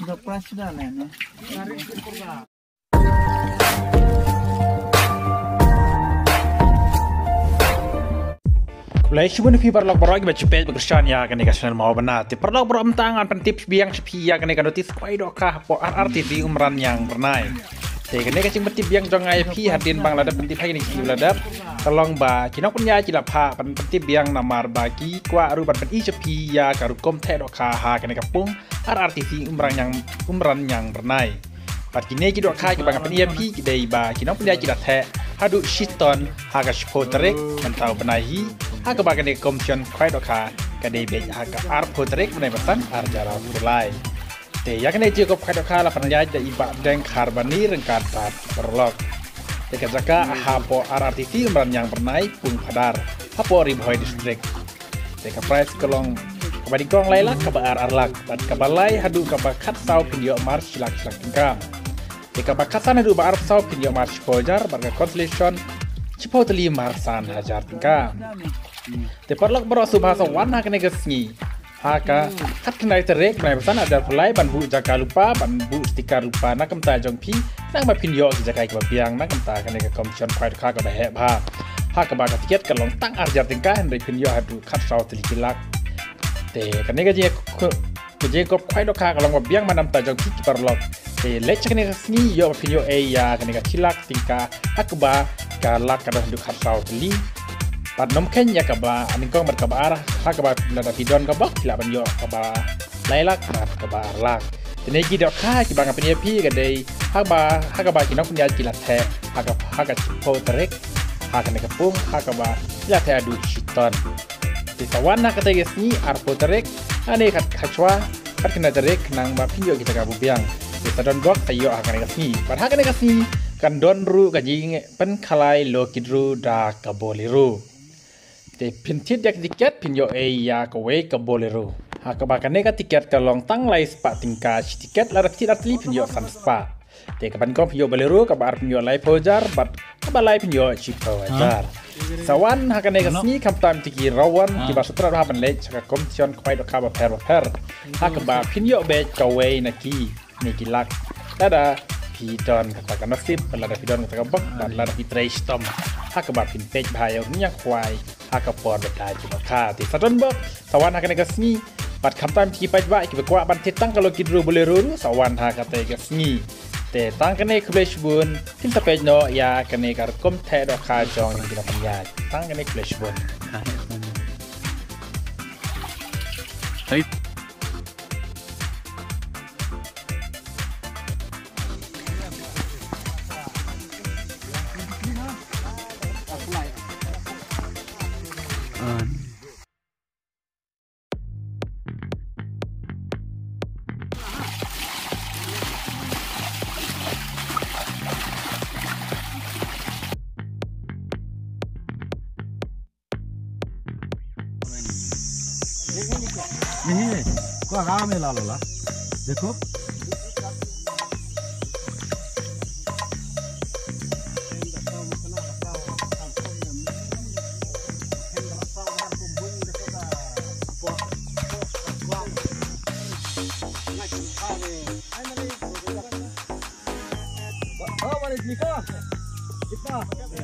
Udah pas sudah lah ya. Kulai cuma ni perlok berlok baca page berkesan ya kan channel mau benar. Perlok berlok tangan pentip biang sepi ya kan notis koi dokah po RRTV umran yang bernai. Kan kacing pentip biang jong IP hadin bang ladap pentip hai ni ladap. Tolong ba kinok punya cilapa pentip biang namar bagi kwa aru pen sepi ya karukom te dokah ha kan kapung RRTV umran yang bernai. Pat kini kita kai bang pen IP kidai ba kinok punya cilate hadu shiton haga spotrek mentau benahi haga bagan komision kwai doka kadai be haga potrek menai pesan arjara mulai te yakne jiko kwai doka la panjai da iba deng karbani rengkat pat perlok te kajaka hapo RRTV umran yang bernai pun padar hapo ribhoi district te ka price kolong kabadi kong laila kabar arlak pat kabalai hadu kabakat sau pindio mars silak tingkam jika bakasan itu baar sau pinjau march pojar barga constellation cipoteli marsan hajar tingkah. Teparlok berosu bahasa warna kene gesni. Haka kat kendai terek menai pesan ada pulai banbu jaka lupa banbu stiker lupa nak kemta jong pi nang ba pinjau jaka ke biang nak kemta kene ke komision kwai ka ba he ba. Haka baga tiket kalong tang arjar tingkah henry pinjau hadu kat sau teli kilak. Te kene je kop kwai ka kalong ba biang manam ta jong pi perlok. Lecek ni sini yo pinyo ya kan cilak tingkah hakba galak kada hendak harsau beli pad nom ken ya kaba aning kong berkabar hakba lada pidon kabak tidak banyo kaba lailak kaba arlak ini kita kah kita bangga penyepi kadai hakba kinok punya cilat he hakba potrek hakane kepung hakba cilat he adu shiton di sawana kata gesni potrek ane kacwa kena terek nang ba pinyo kita kabu biang kita don gok tayo akan kasih. Pada akan kasih kan don ru kajing pen kalai lo kidru da kaboliru. Te pintit yak tiket pinyo ya kawe kaboliru. Hakabakan nega tiket kalong tang lai spa tingka tiket lara tirat li pinyo san spa. Te kapan kom pinyo boliru kabar pinyo lai pojar bat kabalai pinyo cipo wajar. Sawan akan nega kasih kamtam tiki rawan kiba sutra haban lej cakap komision kwai do kaba per. Hakaba pinyo be kawe naki. Niki lak ada pidon katakan nasib lada pidon katakan bak dan lada pitrai stom hakabat pintej bahaya minyak kwai hakapor betai jumaka ti sadon bak sawan hakan gasni pat kamtam ti paj ba ki bekwa ban titang kalau kidru boleh ruru sawan hakate gasni te tang kene kublesh bun tin tapej no ya kene kar kom te do kha jong ni kita panya tang kene kublesh bun नहीं को आराम में ला लो ला देखो Oh, what is it?